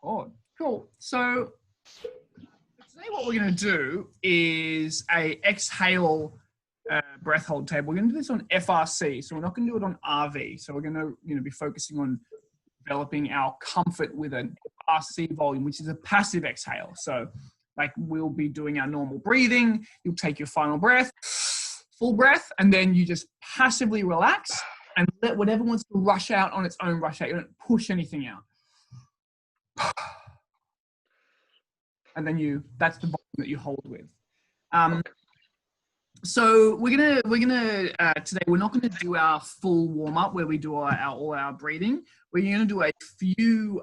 Oh, cool. So today what we're going to do is a exhale breath hold table. We're going to do this on FRC, so we're not going to do it on RV. So we're going to be focusing on developing our comfort with an FRC volume, which is a passive exhale. So like we'll be doing our normal breathing. You'll take your final breath, full breath, and then you just passively relax and let whatever wants to rush out on its own rush out. You don't push anything out. And then that's the volume that you hold with. So we're gonna today we're not gonna do our full warm up where we do all our breathing. We're gonna do a few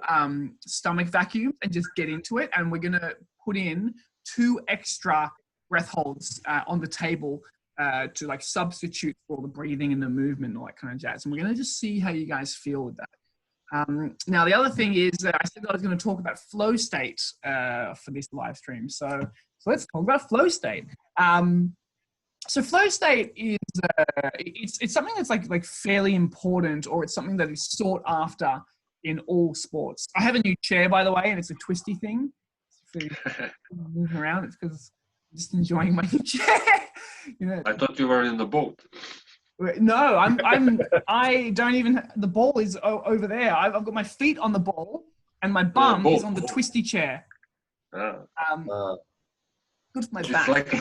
stomach vacuums and just get into it. And we're gonna put in 2 extra breath holds on the table to like substitute for the breathing and the movement and all that kind of jazz. And we're gonna just see how you guys feel with that. Now, the other thing is that I said that I was going to talk about flow state for this live stream. So let's talk about flow state. So flow state is it's something that's like fairly important, or it's something that is sought after in all sports. I have a new chair, by the way, and it's a twisty thing. So moving around, it's because I'm just enjoying my new chair. I thought you were in the boat. No, I don't even, the ball is over there. I've got my feet on the ball and my bum is on the twisty chair. Good for my back. It's like a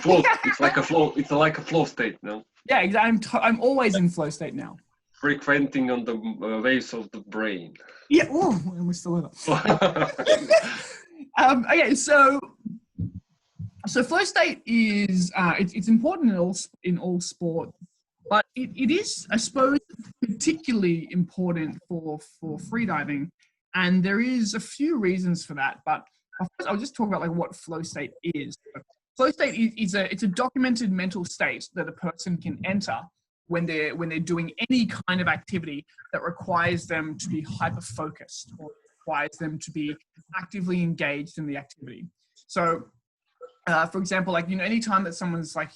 flow. It's like a flow state, no? Yeah, exactly. I'm always in flow state now. Frequenting on the waves of the brain. Yeah. Oh, we're still over. Okay, so flow state is it's important in all sport. But it is, I suppose, particularly important for freediving, and there is a few reasons for that. But first, I'll just talk about like what flow state is. Flow state is a documented mental state that a person can enter when they're doing any kind of activity that requires them to be hyper focused or requires them to be actively engaged in the activity. So, for example, like, anytime that someone's like,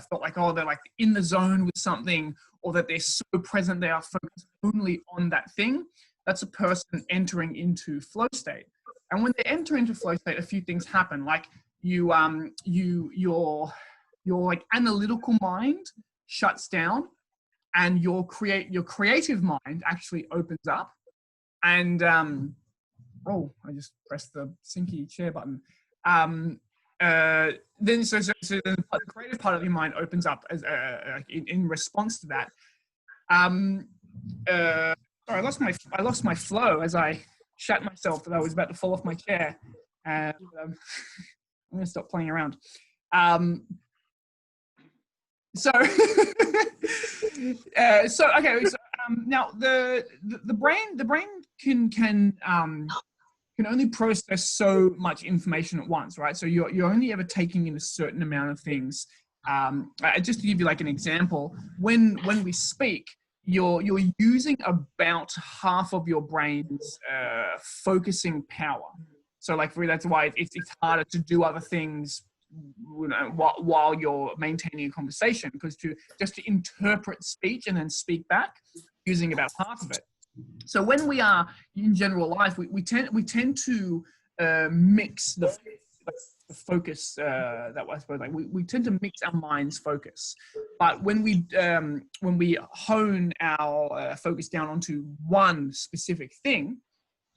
felt like, oh, they're like in the zone with something, or that they're so present, they are focused only on that thing, that's a person entering into flow state. And when they enter into flow state, a few things happen. Like your like analytical mind shuts down, and your creative mind actually opens up. And, oh, I just pressed the sinky chair button. Then the creative part of your mind opens up as in response to that. Sorry, I lost my flow as I shat myself that I was about to fall off my chair. And I'm gonna stop playing around. So now the brain can only process so much information at once, right? So you're only ever taking in a certain amount of things. Just to give you like an example, when we speak, you're using about half of your brain's focusing power. So like that's why it's harder to do other things while you're maintaining a conversation, because to interpret speech and then speak back, using about half of it. So when we are in general life, we tend to mix the focus that I suppose, like we tend to mix our mind's focus. But when we hone our focus down onto one specific thing,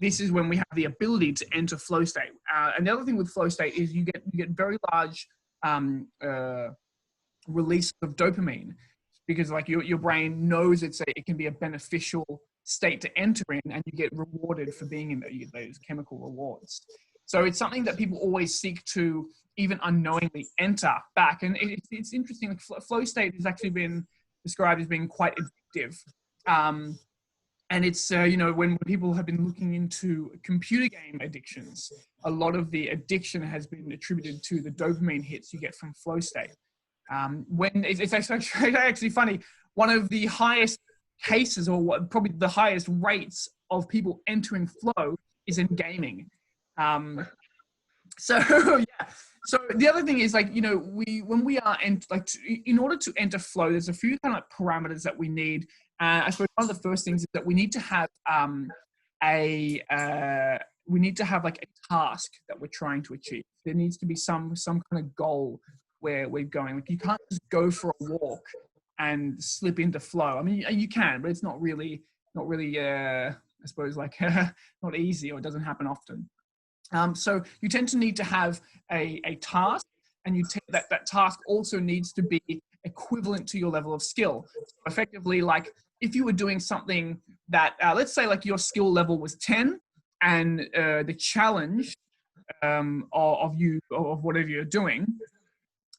this is when we have the ability to enter flow state. And the other thing with flow state is you get very large release of dopamine, because like your brain knows it can be a beneficial state to enter in, and you get rewarded for being in there. You get those chemical rewards. So it's something that people always seek to even unknowingly enter back. And it's interesting. Like flow state has actually been described as being quite addictive. And it's, when people have been looking into computer game addictions, a lot of the addiction has been attributed to the dopamine hits you get from flow state. When it's actually funny, one of the highest cases, or probably the highest rates of people entering flow is in gaming. So yeah. So the other thing is like, when we are in order to enter flow, there's a few kind of parameters that we need. I suppose one of the first things is that we need to have we need to have like a task that we're trying to achieve. There needs to be some kind of goal where we're going. Like you can't just go for a walk and slip into flow. I mean, you can, but it's not really, I suppose, like not easy, or it doesn't happen often. So you tend to need to have a task, and that task also needs to be equivalent to your level of skill. So effectively, like if you were doing something that, let's say like your skill level was 10, and the challenge of whatever you're doing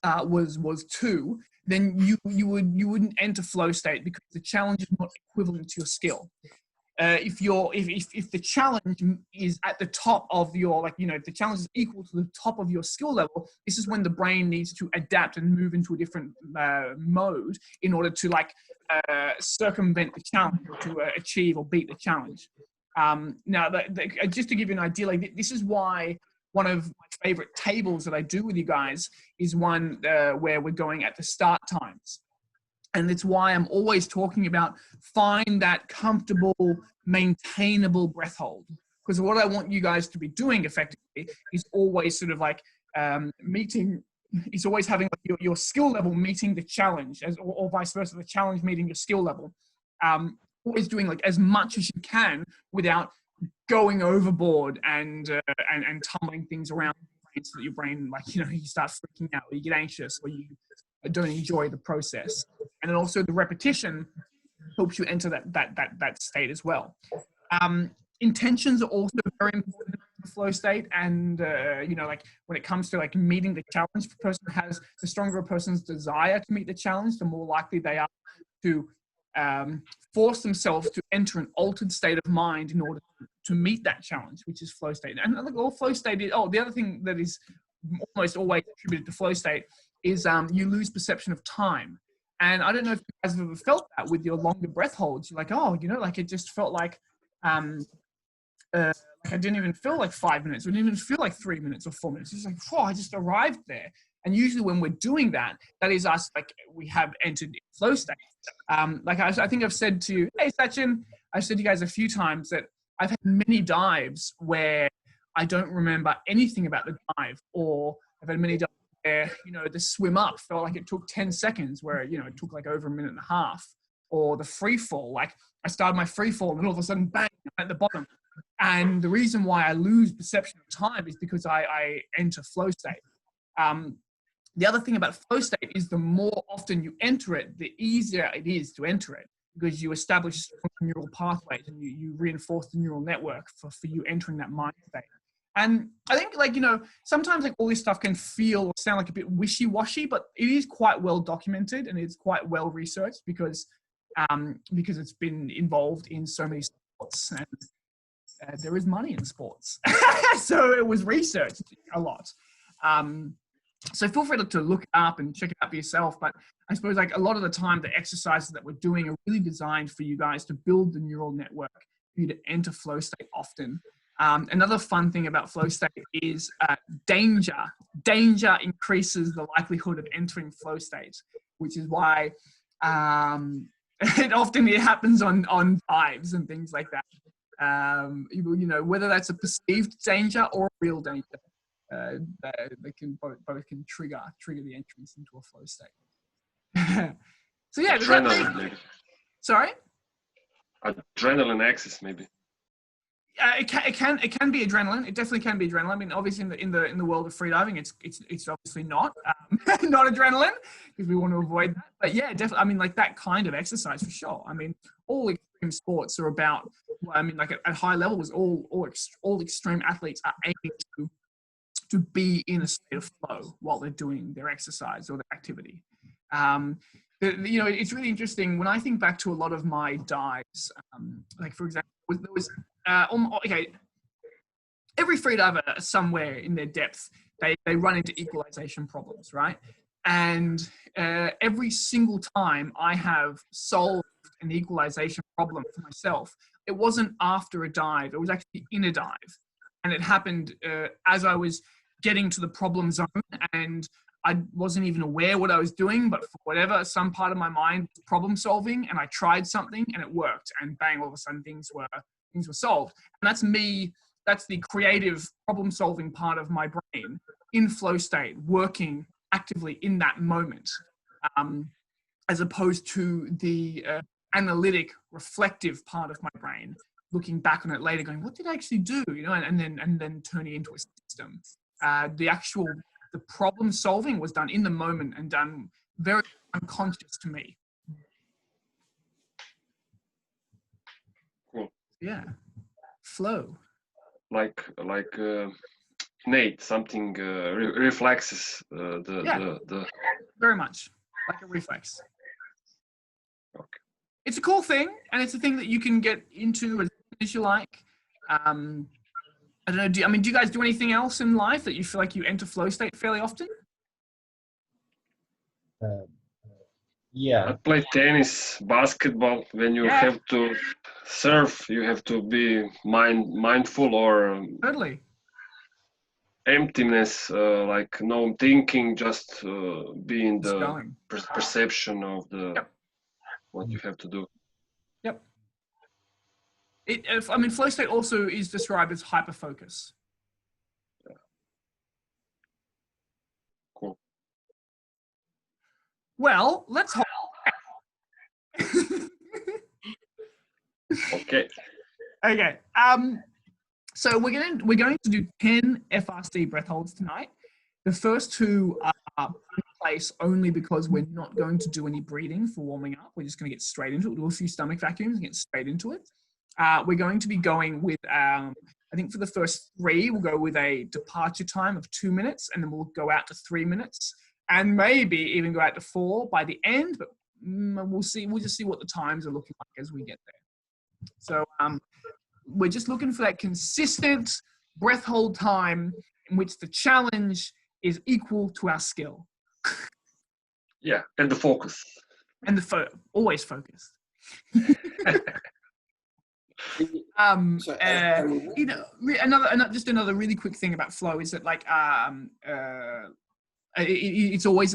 was 2, then you wouldn't enter flow state, because the challenge is not equivalent to your skill. If the challenge is at the top of your, like, if the challenge is equal to the top of your skill level, this is when the brain needs to adapt and move into a different mode in order to circumvent the challenge, or to achieve or beat the challenge. Now, just to give you an idea, like this is why one of my favorite tables that I do with you guys is one where we're going at the start times. And it's why I'm always talking about find that comfortable, maintainable breath hold. Because what I want you guys to be doing effectively is always sort of like it's always having your skill level meeting the challenge, or vice versa, the challenge meeting your skill level. Always doing like as much as you can without going overboard and tumbling things around, so that your brain, you start freaking out, or you get anxious, or you don't enjoy the process. And then also the repetition helps you enter that state as well. Intentions are also very important in the flow state. And, like when it comes to like meeting the challenge, the stronger a person's desire to meet the challenge, the more likely they are to force themselves to enter an altered state of mind in order to meet that challenge, which is flow state. And look, all flow state is, the other thing that is almost always attributed to flow state is you lose perception of time. And I don't know if you guys have ever felt that with your longer breath holds. You're like, it just felt like I didn't even feel like 5 minutes. It didn't even feel like 3 minutes or 4 minutes. It's like, I just arrived there. And usually when we're doing that, that is us, like we have entered flow state. I think I've said to you, hey, Sachin, I've said to you guys a few times that I've had many dives where I don't remember anything about the dive, or I've had many dives where, the swim up felt like it took 10 seconds, where, it took like over a minute and a half, or the free fall. Like I started my free fall and all of a sudden, bang, I'm at the bottom. And the reason why I lose perception of time is because I enter flow state. The other thing about flow state is the more often you enter it, the easier it is to enter it, because you establish strong neural pathways and you reinforce the neural network for you entering that mind state. And I think sometimes like all this stuff can feel or sound like a bit wishy-washy, but it is quite well documented and it's quite well researched, because it's been involved in so many sports, and there is money in sports. So it was researched a lot. So feel free to look it up and check it out for yourself. But I suppose like a lot of the time, the exercises that we're doing are really designed for you guys to build the neural network for you to enter flow state often. Another fun thing about flow state is danger. Danger increases the likelihood of entering flow state, which is why it happens on dives and things like that. Whether that's a perceived danger or a real danger. They can both can trigger the entrance into a flow state. So yeah, adrenaline, maybe. Sorry? Adrenaline axis, maybe. It can be adrenaline. It definitely can be adrenaline. I mean, obviously in the world of freediving, it's obviously not not adrenaline, because we want to avoid that. But yeah, definitely. I mean, like that kind of exercise for sure. I mean, all extreme sports are about. I mean, like at high levels, all extreme athletes are aiming to be in a state of flow while they're doing their exercise or their activity. It's really interesting when I think back to a lot of my dives. Like for example, there was every freediver somewhere in their depth, they run into equalization problems, right? And every single time I have solved an equalization problem for myself, it wasn't after a dive, it was actually in a dive. And it happened as I was getting to the problem zone, and I wasn't even aware what I was doing, but for whatever, some part of my mind was problem solving, and I tried something and it worked, and bang, all of a sudden things were solved. And that's the creative problem solving part of my brain in flow state, working actively in that moment, as opposed to the analytic, reflective part of my brain, looking back on it later, going, "What did I actually do?" You know, and then turning it into a system. The problem solving was done in the moment and done very unconscious to me. Cool. Yeah, flow. Like innate, something reflexes the. Very much like a reflex. Okay. It's a cool thing, and it's a thing that you can get into as you like. I don't know. Do you guys do anything else in life that you feel like you enter flow state fairly often? Yeah. I play tennis, basketball. When you have to serve, you have to be mindful or Totally. emptiness, like no thinking, just being Just the going. perception of the what you have to do. Yep. Flow state also is described as hyperfocus. Yeah. Cool. Well, let's hope. Okay. Okay. So we're going to do 10 FRC breath holds tonight. The first two are in place only because we're not going to do any breathing for warming up. We're just going to get straight into it. We'll do a few stomach vacuums and get straight into it. We're going to be going with, I think for the first three, we'll go with a departure time of 2 minutes, and then we'll go out to 3 minutes, and maybe even go out to 4 by the end, but we'll see. We'll just see what the times are looking like as we get there. So we're just looking for that consistent breath hold time in which the challenge is equal to our skill. Yeah, and the focus. And always focused. Another really quick thing about flow is that it's always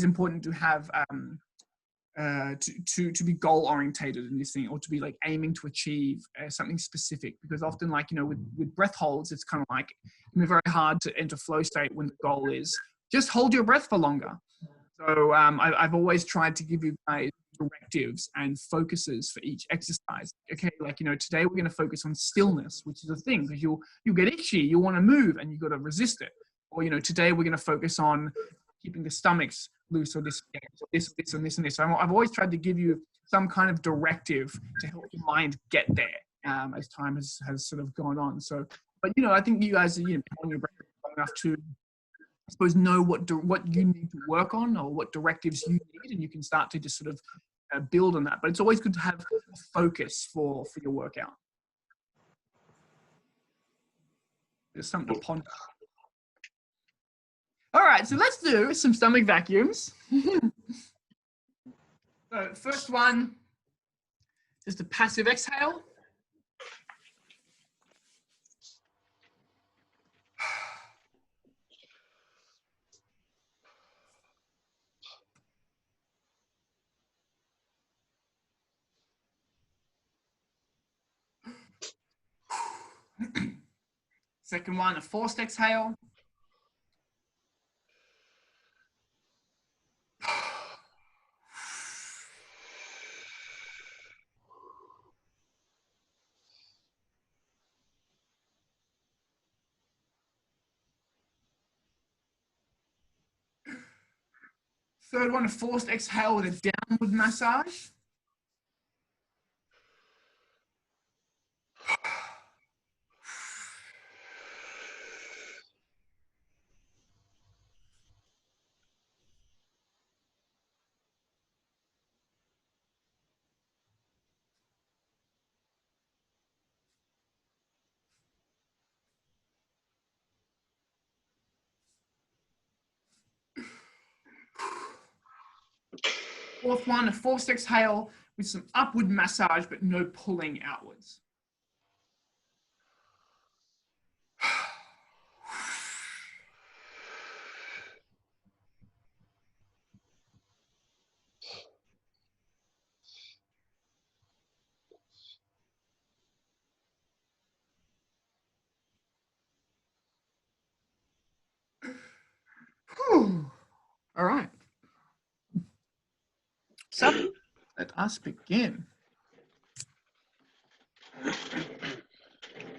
important to have to be goal orientated in this thing, or to be like aiming to achieve something specific, because often with breath holds, it's kind of like very hard to enter flow state when the goal is just hold your breath for longer. So I've always tried to give you guys directives and focuses for each exercise. Okay, today we're going to focus on stillness, which is a thing, because you'll get itchy, you want to move, and you got to resist it. Or today we're going to focus on keeping the stomachs loose, or this, and this. So I've always tried to give you some kind of directive to help your mind get there as time has sort of gone on. So, but I think you guys are on your breath long enough to, I suppose, know what you need to work on, or what directives you need, and you can start to just sort of build on that. But it's always good to have a focus for your workout. There's something to ponder. All right, so let's do some stomach vacuums. So first one, just a passive exhale. Second one, a forced exhale. Third one, a forced exhale with a downward massage. Fourth one, a forced exhale with some upward massage, but no pulling outwards. All right. So let us begin.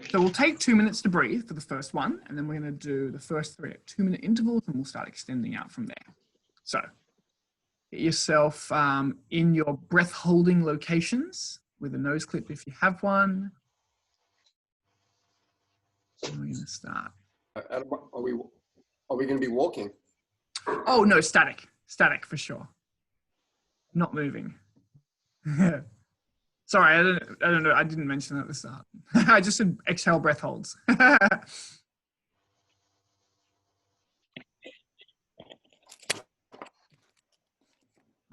So we'll take 2 minutes to breathe for the first one, and then we're going to do the first 3 at 2-minute intervals, and we'll start extending out from there. So get yourself in your breath holding locations with a nose clip if you have one. And we're going to start. Are we going to be walking? Oh, no, static. Static for sure. Not moving. Sorry, I don't know. I didn't mention that at the start. I just said exhale, breath holds. All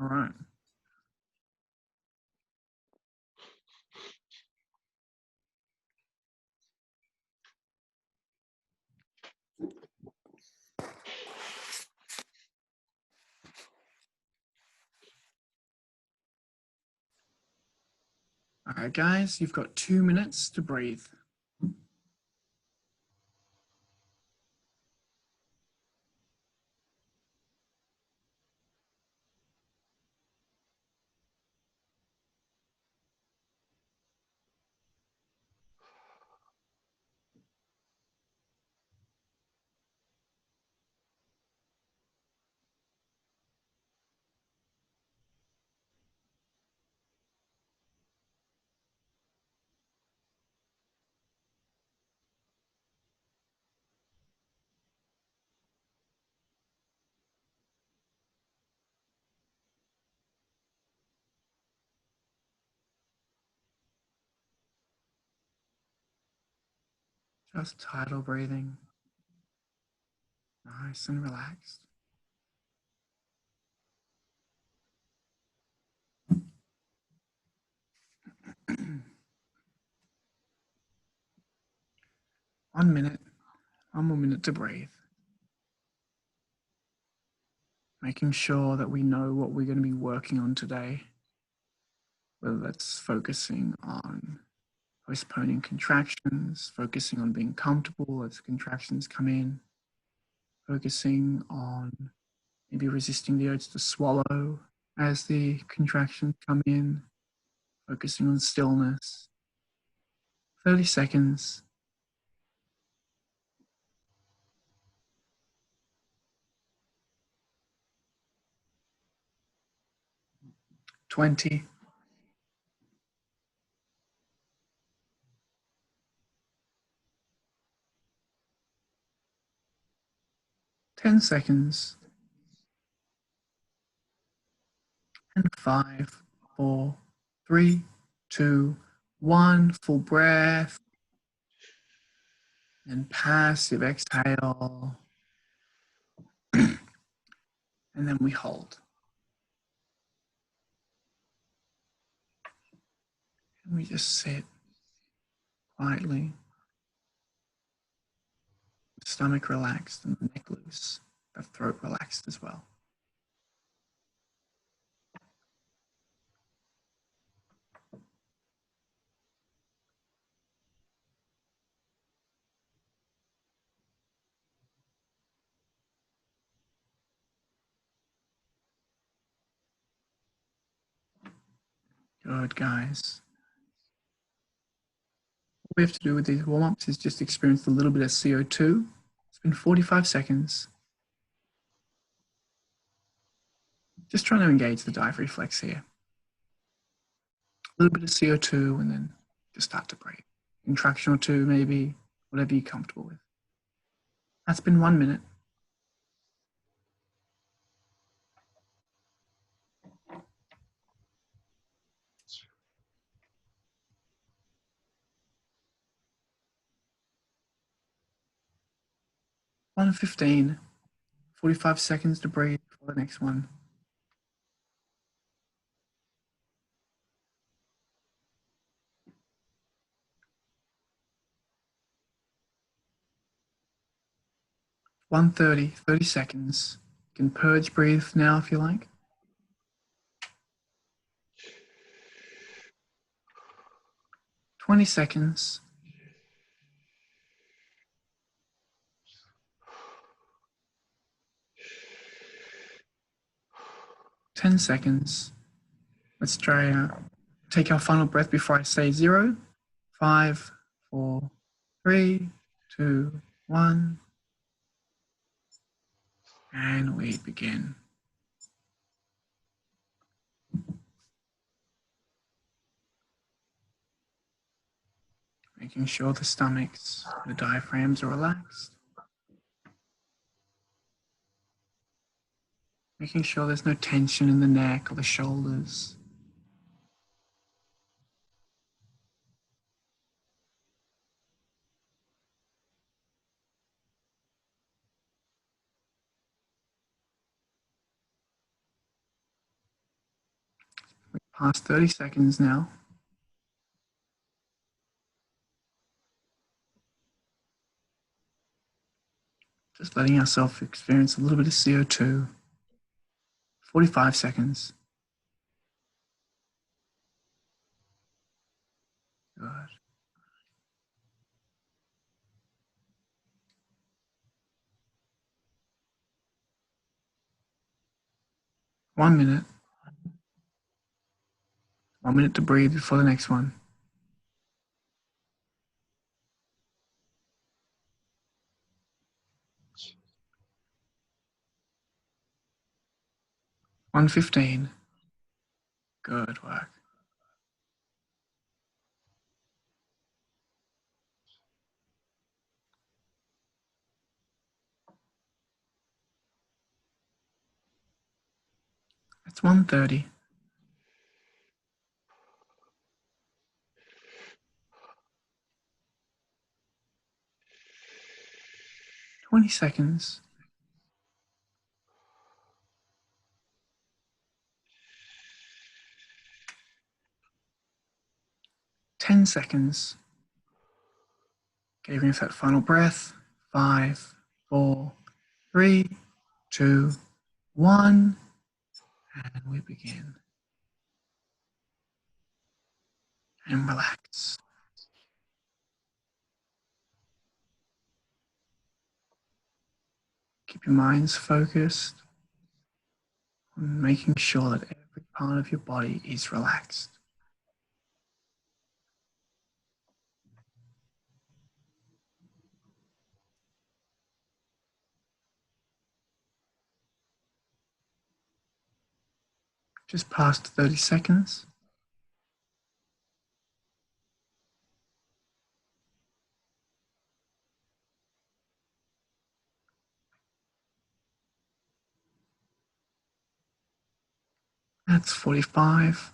right. All right, guys, you've got 2 minutes to breathe. Just tidal breathing. Nice and relaxed. One minute. One more minute to breathe. Making sure that we know what we're going to be working on today. Whether that's focusing on postponing contractions, focusing on being comfortable as contractions come in, focusing on maybe resisting the urge to swallow as the contractions come in, focusing on stillness. 30 seconds. $20. $10 seconds. And 5, 4, 3, 2, 1. Full breath. And passive exhale. And then we hold. And we just sit quietly. Stomach relaxed and the neck loose. The throat relaxed as well. Good, guys. What we have to do with these warm-ups is just experience a little bit of CO2. It's been 45 seconds. Just trying to engage the dive reflex here. A little bit of CO2 and then just start to breathe. Contraction or two, maybe, whatever you're comfortable with. That's been 1 minute. One 15, 45 seconds to breathe for the next one. One 30 seconds. You can purge breathe now if you like. $20 seconds. 10 seconds. Let's try take our final breath before I say 0. 5, 4, 3, 2, 1. And we begin. Making sure the stomachs, the diaphragms are relaxed. Making sure there's no tension in the neck or the shoulders. We're past 30 seconds now. Just letting ourselves experience a little bit of CO2. 45 seconds. Good. 1 minute. 1 minute to breathe before the next one. $1:15. Good work. That's 1:30. 20 seconds. 10 seconds. Giving us that final breath. 5, 4, 3, 2, 1. And we begin. And relax. Keep your minds focused on making sure that every part of your body is relaxed. Just past 30 seconds. That's 45.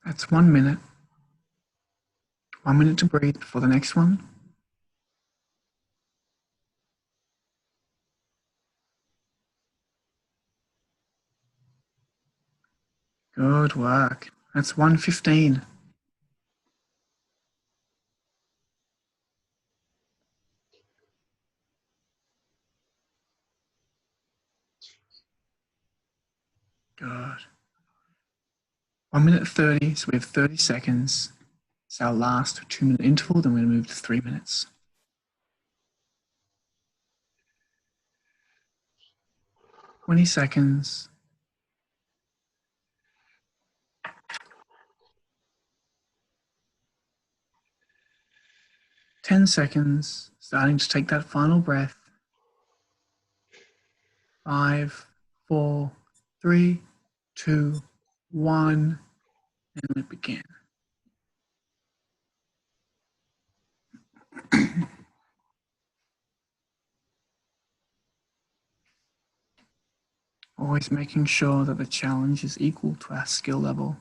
That's 1 minute. 1 minute to breathe before the next one. Good work. That's 1:15. Good. 1 minute 30, so we have 30 seconds. It's our last 2-minute interval, then we're going to move to 3 minutes. Twenty seconds. 10 seconds, starting to take that final breath. 5, 4, 3, 2, 1, and we begin. Always making sure that the challenge is equal to our skill level.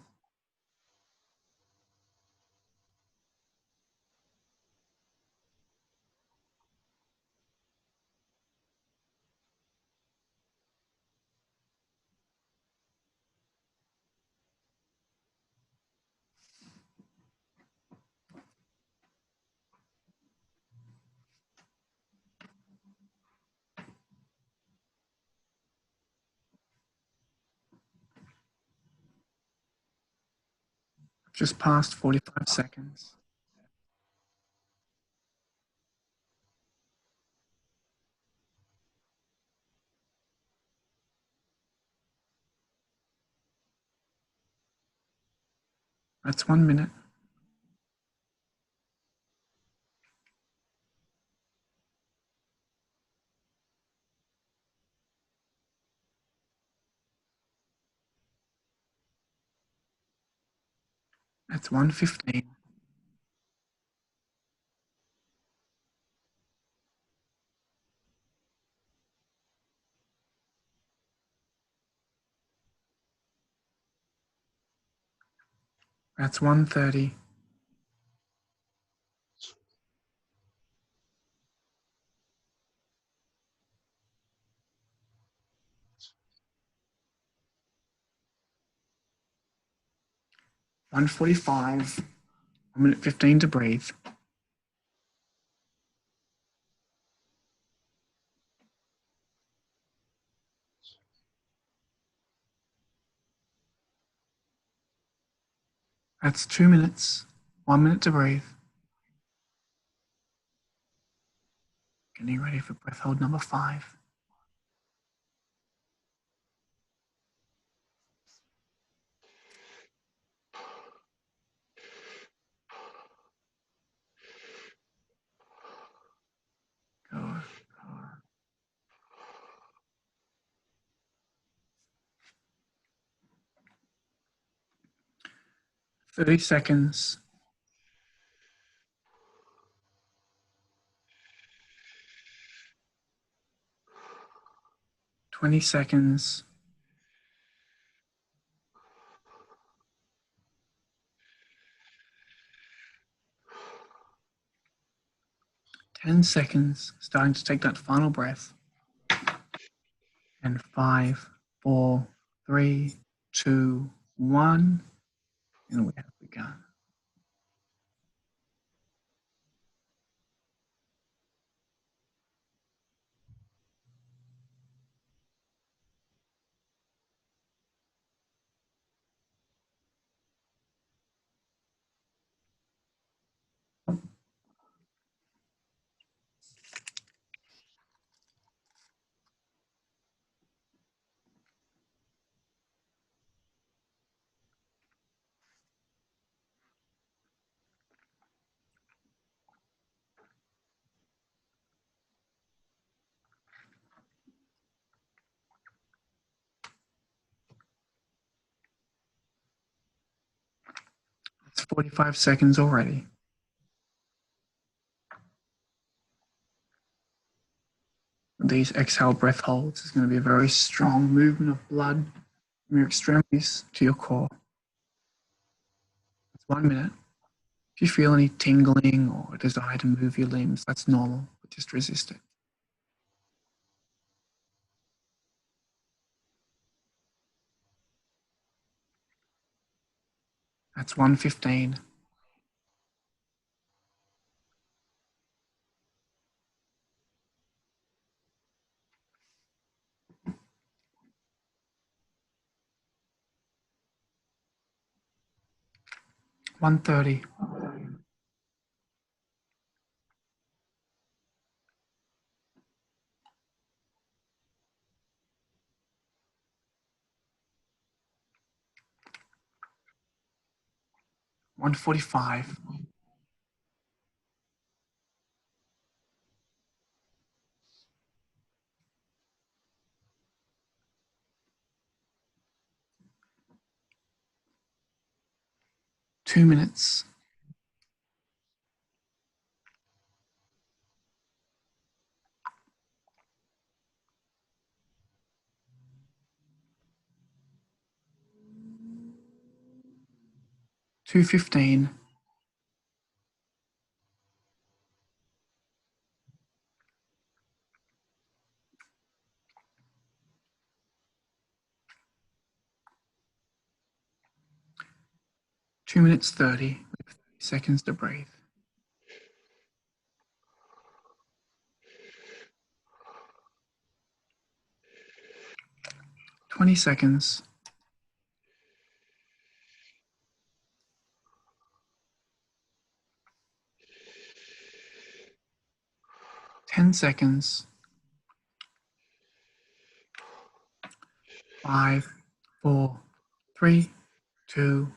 Just past 45 seconds. That's 1 minute. That's 1:15. That's 1:30. $1:45. 1:15 to breathe. That's 2 minutes. 1 minute to breathe. Getting ready for breath hold number 5. Go. 30 seconds. 20 seconds. 10 seconds. Starting to take that final breath. And 5, 4, 3, 2, 1. And we have begun. It's 45 seconds already. These exhale breath holds is going to be a very strong movement of blood from your extremities to your core. It's 1 minute. If you feel any tingling or a desire to move your limbs, that's normal, but just resist it. That's 1:15. $1:30. 1:45. 2 minutes. $2:15. 2 minutes 30 with 30 seconds to breathe. 20 seconds. 10 seconds. 5, 4, 3, 2,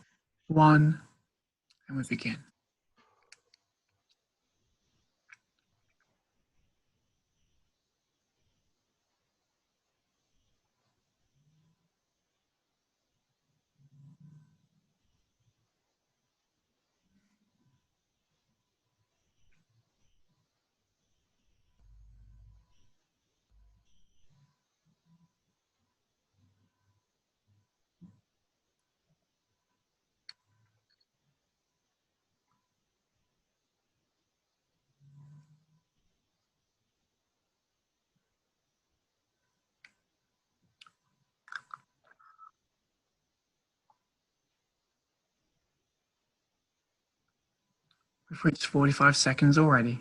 1, and we begin. We've reached 45 seconds already.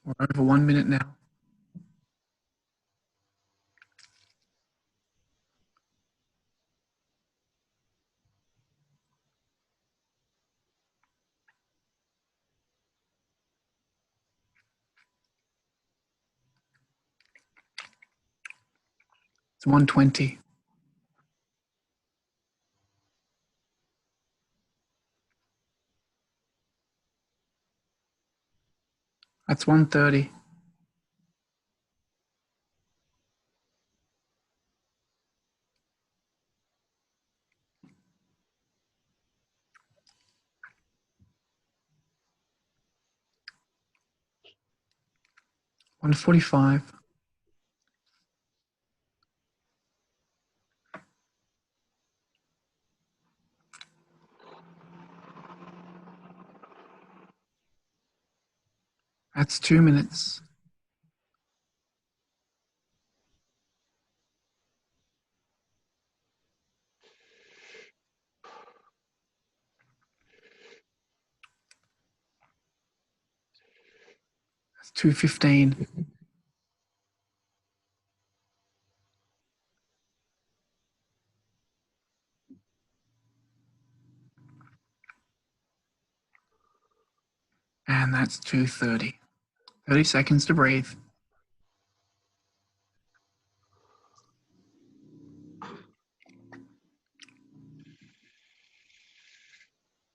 We're over 1 minute now. It's 1:20. That's 1:30. $1:45. That's 2 minutes. That's 2:15. And that's 2:30. 30 seconds to breathe.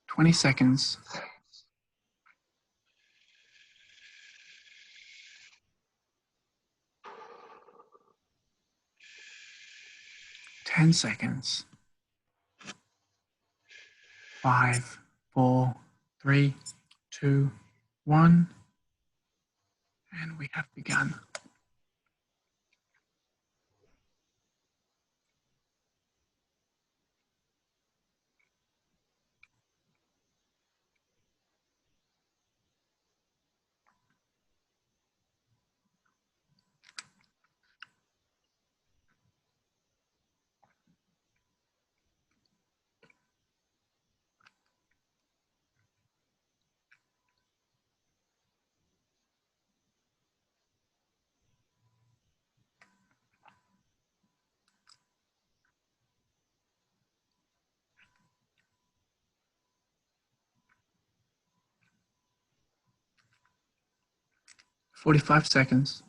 20 seconds. 10 seconds. 5, 4, 3, 2, 1. And we have begun. $45 seconds.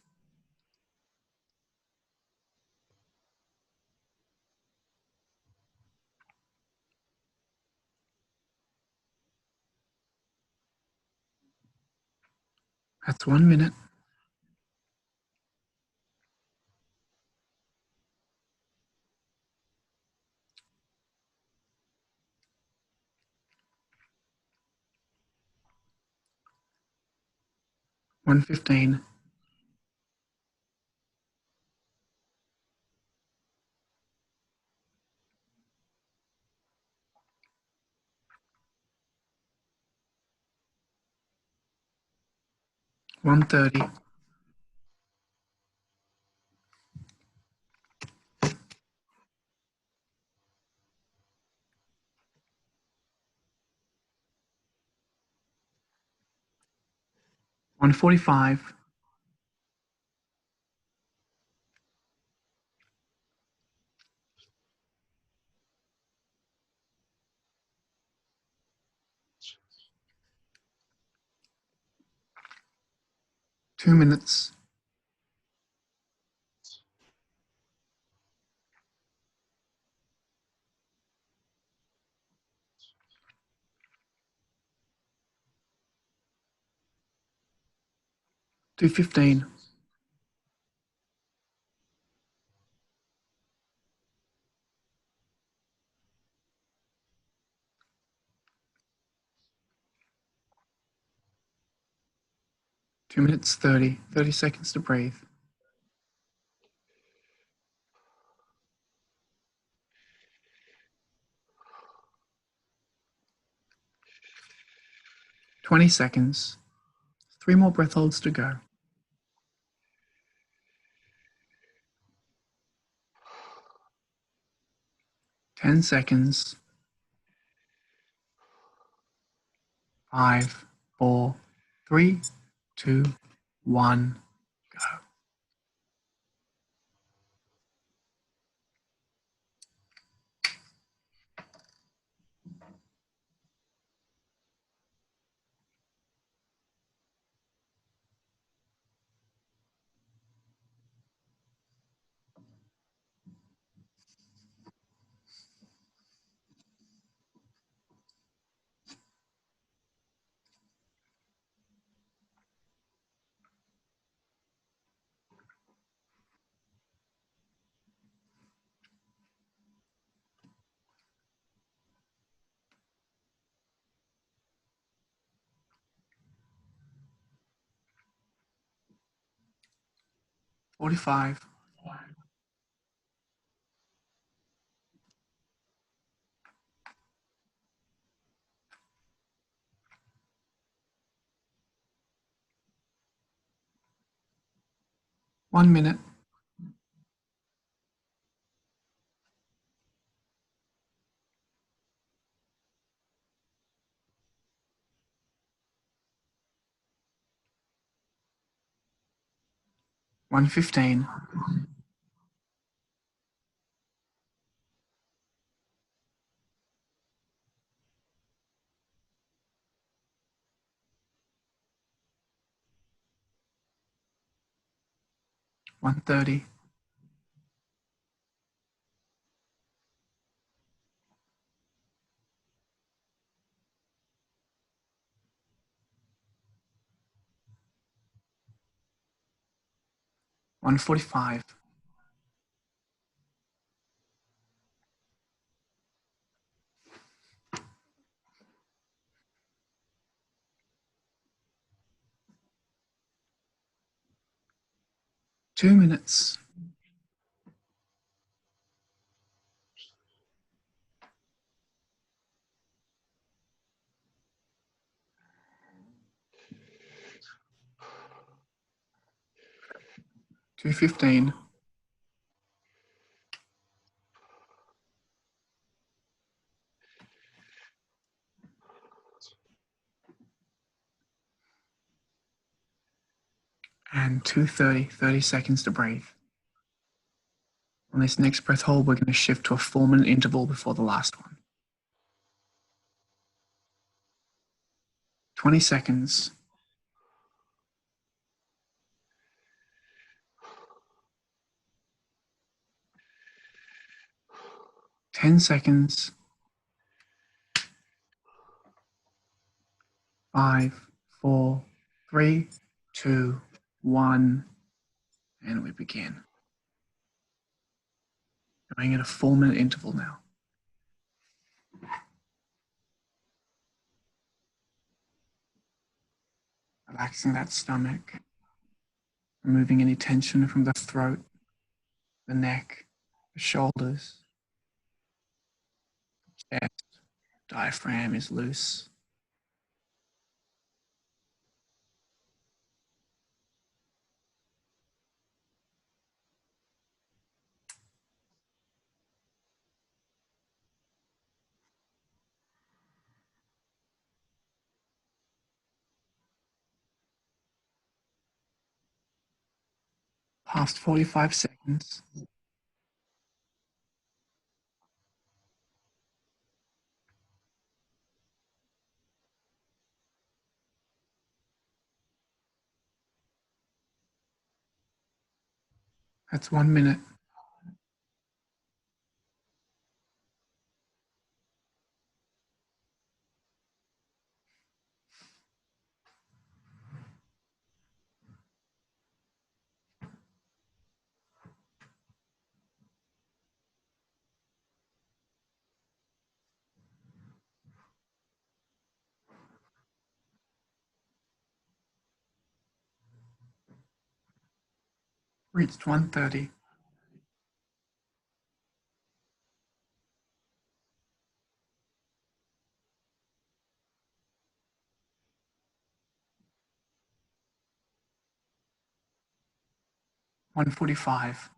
That's 1 minute. $1:15. $1:30. $1:45. 2 minutes. Do 15. Two minutes 30. 30 seconds to breathe. "20 seconds. 3 more breath holds to go. "10 seconds. 5, 4, 3, 2, 1, go. "45. 1 minute. One 15. 1:30. 1:45. 2 minutes. 2:15. And 2:30. 30 seconds to breathe. On this next breath hold, we're going to shift to a 4-minute interval before the last one. 20 seconds. 10 seconds. 5, 4, 3, 2, 1, and we begin. Going at a 4-minute interval now. Relaxing that stomach, removing any tension from the throat, the neck, the shoulders, chest, diaphragm is loose. Past 45 seconds. That's 1 minute. Reached 1:30. $1:45.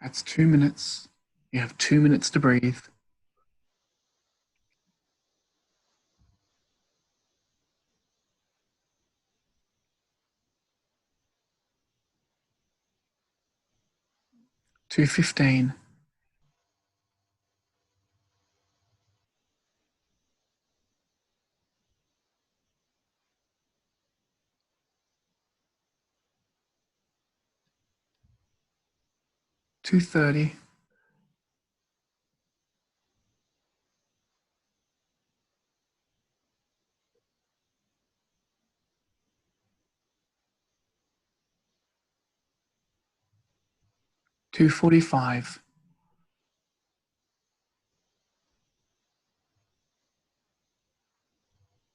That's 2 minutes. You have 2 minutes to breathe. $2:15. $2:30. $2:45.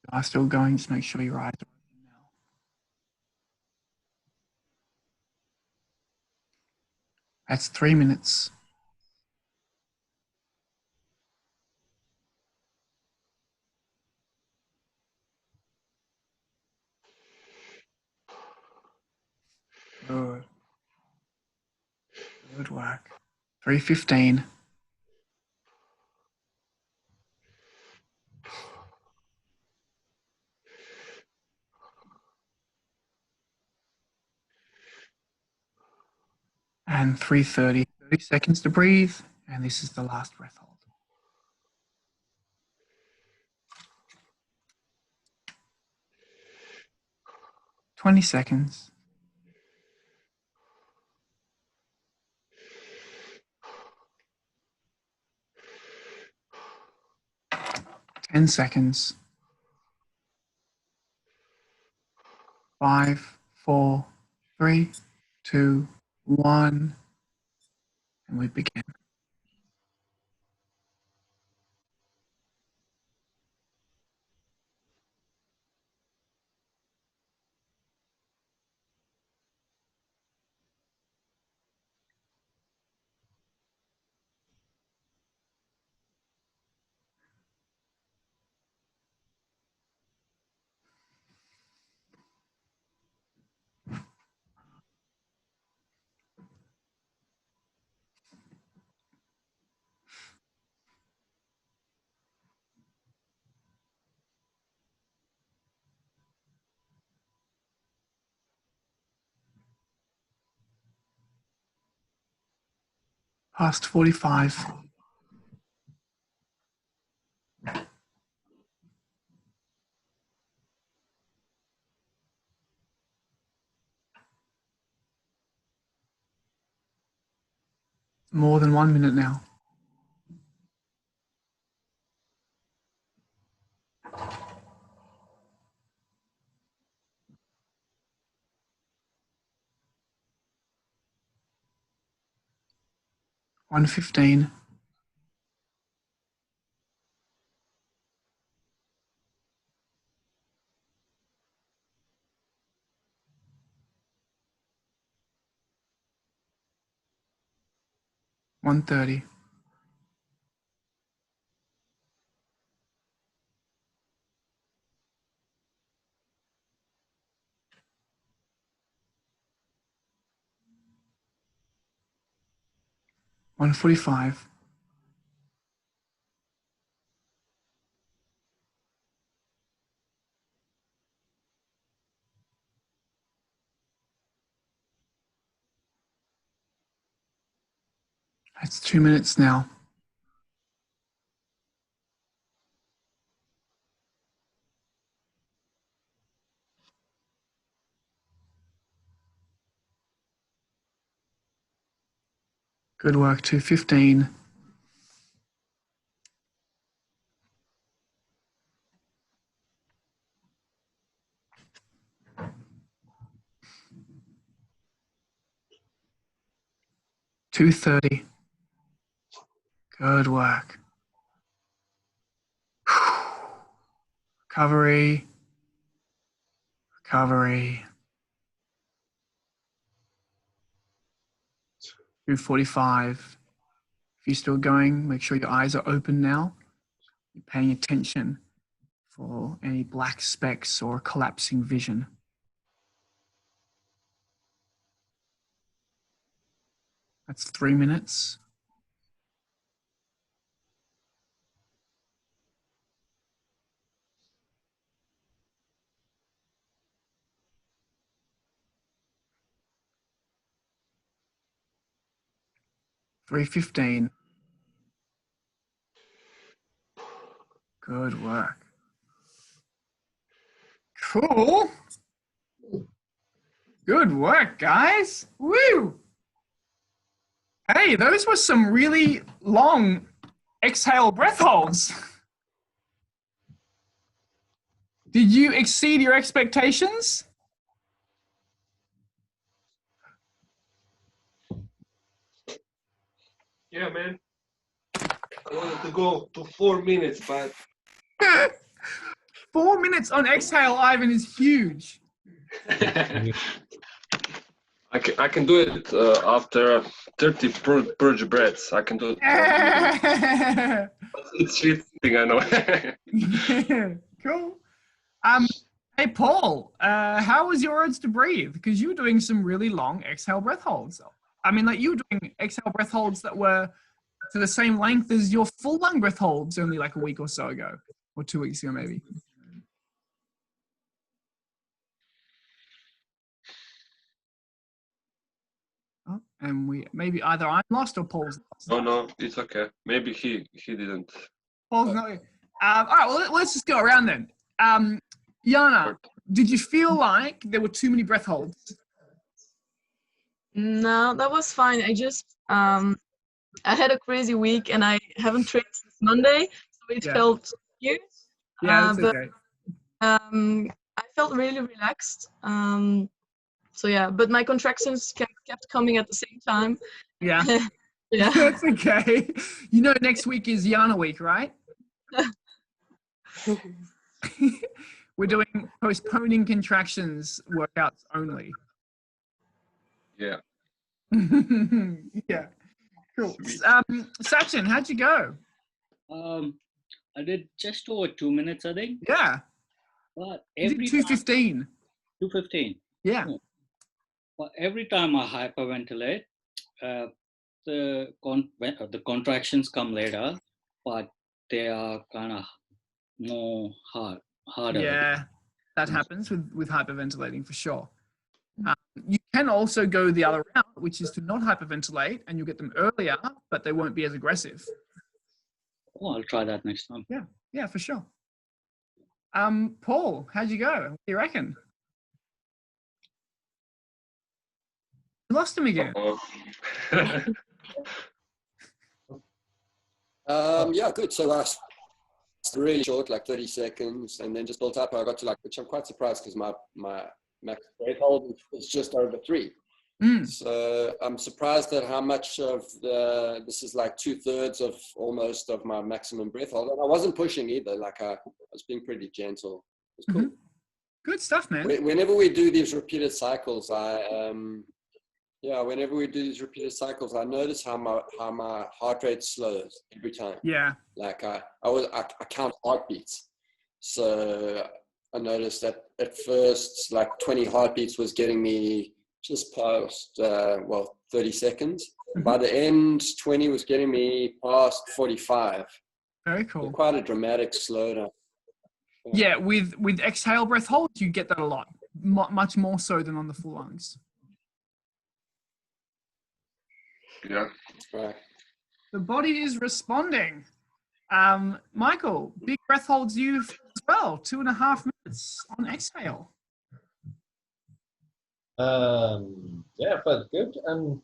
You are still going, just make sure your eyes are open now. That's 3 minutes. Good. Good work. 3:15. And 3:30. 30 seconds to breathe. And this is the last breath hold. $20 seconds. 10 seconds. 5, 4, 3, 2, 1. And we begin. Past 45. More than 1 minute now. $1:15. $1:30. $1:45. It's 2 minutes now. Good work, 2:15. $2:30. Good work. Recovery. Recovery. 2:45. If you're still going, make sure your eyes are open now. You're paying attention for any black specks or collapsing vision. That's 3 minutes. $3:15. Good work. Cool. Good work, guys. Woo! Hey, those were some really long exhale breath holds. Did you exceed your expectations? Yeah, man. I wanted to go to 4 minutes, but 4 minutes on exhale, Ivan, is huge. I can do it after 30 purge breaths. I can do it. But it's cheating, I know. Cool. Hey, Paul, how was your urge to breathe? Because you were doing some really long exhale breath holds. I mean, like you were doing exhale breath holds that were to the same length as your full lung breath holds only like a week or so ago, or 2 weeks ago, maybe. Oh, and maybe either I'm lost or Paul's lost. No, it's okay. Maybe he didn't. Paul's not. All right, well, let's just go around then. Jana, did you feel like there were too many breath holds? No, that was fine. I just I had a crazy week and I haven't trained since Monday, so it felt weird. Yeah, that's okay. I felt really relaxed. So yeah, but my contractions kept coming at the same time. Yeah. Yeah. That's okay. You know, next week is Jana week, right? We're doing postponing contractions workouts only. Yeah. Yeah. Cool. Sachin, how'd you go? I did just over 2 minutes, I think. Yeah. But You every did 2:15. 2:15. Yeah. But every time I hyperventilate, the contractions come later, but they are kind of more harder. Yeah, that happens with hyperventilating for sure. You can also go the other route, which is to not hyperventilate, and you'll get them earlier, but they won't be as aggressive. Oh, I'll try that next time. Yeah, for sure. Paul, how'd you go? What do you reckon? You lost him again. Yeah, good. So I really short, like 30 seconds, and then just built up. I got to which I'm quite surprised because my max breath hold is just over 3. So I'm surprised at how much of this is like 2/3 of almost of my maximum breath hold. And I wasn't pushing either. Like I was being pretty gentle. It was cool. Good stuff, man. Whenever we do these repeated cycles, whenever we do these repeated cycles, I notice how my heart rate slows every time. Yeah. Like I count heartbeats. So I noticed that at first, like 20 heartbeats was getting me just past 30 seconds. By the end, 20 was getting me past 45. Very cool. So quite a dramatic slowdown. Yeah, with exhale breath holds, you get that a lot, much more so than on the full lungs. Yeah. Right. The body is responding. Michael, big breath holds you as well. 2.5 minutes on exhale. Yeah, felt good and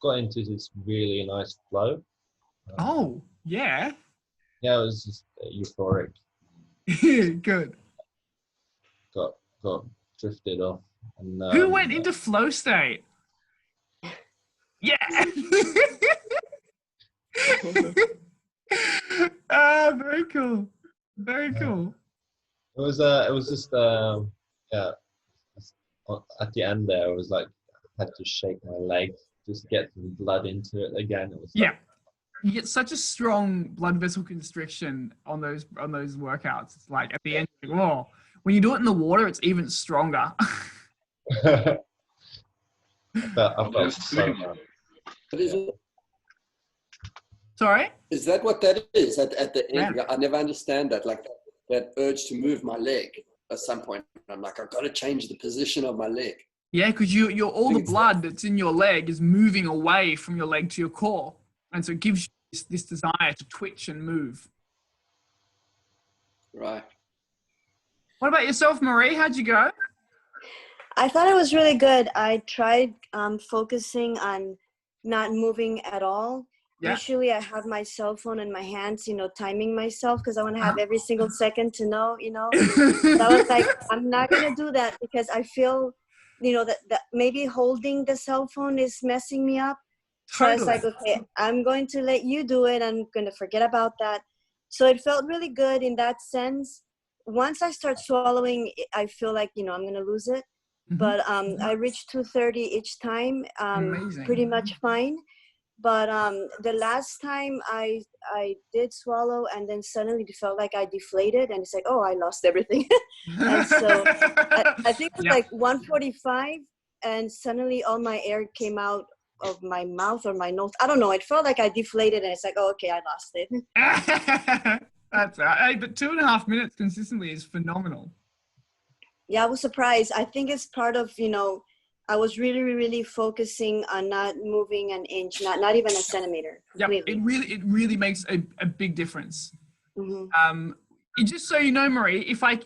got into this really nice flow. Oh, yeah. Yeah, it was just euphoric. Good. Got drifted off. And, Who went into flow state? Yeah. Very cool. Very cool. It was just yeah. At the end there, it was like I had to shake my leg just to get some blood into it again. It was yeah. You get such a strong blood vessel constriction on those workouts. It's like at the end, like, whoa. When you do it in the water, it's even stronger. I felt so bad. Sorry? Is that what that is at the end? Yeah. I never understand that, like that urge to move my leg at some point. I'm like, I've got to change the position of my leg. Yeah, because you're all the blood that's in your leg is moving away from your leg to your core. And so it gives you this desire to twitch and move. Right. What about yourself, Marie? How'd you go? I thought it was really good. I tried focusing on not moving at all. Yeah. Usually I have my cell phone in my hands, timing myself because I want to have every single second to know, So I was like, I'm not going to do that because I feel, that maybe holding the cell phone is messing me up. So I was like, okay, I'm going to let you do it. I'm going to forget about that. So it felt really good in that sense. Once I start swallowing, I feel like, I'm going to lose it. Mm-hmm. But I reached 230 each time, pretty much fine. But the last time I did swallow and then suddenly it felt like I deflated and it's like, oh, I lost everything. And so I think it was like 145 and suddenly all my air came out of my mouth or my nose. I don't know. It felt like I deflated and it's like, oh, okay, I lost it. That's right. Hey, but 2.5 minutes consistently is phenomenal. Yeah, I was surprised. I think it's part of, I was really, really focusing on not moving an inch, not even a centimeter. Yeah, it really makes a big difference. Mm-hmm. Just so you know, Marie, if I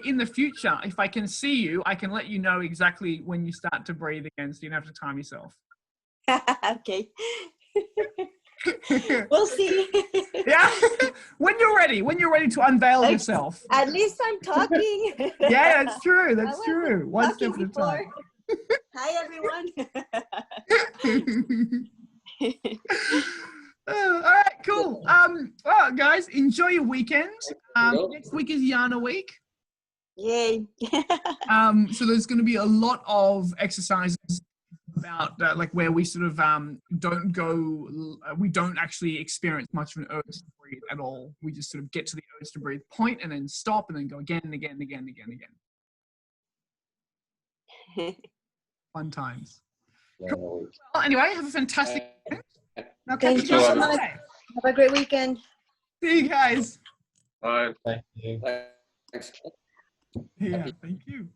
in the future, if I can see you, I can let you know exactly when you start to breathe again, so you don't have to time yourself. Okay. We'll see. Yeah. When you're ready to unveil yourself. At least I'm talking. Yeah, that's true. That's true. One step at a time. Hi, everyone. All right, cool. Well, guys, enjoy your weekend. Next week is Yana week. Yay. So there's going to be a lot of exercises about like where we sort of we don't actually experience much of an urge to breathe at all. We just sort of get to the urge to breathe point and then stop and then go again and again and again and again and again. Fun times. Cool. Well, anyway, have a fantastic weekend. Thank you so much. Have a great weekend. See you guys. Bye. Thank you. Thanks. Yeah, thank you.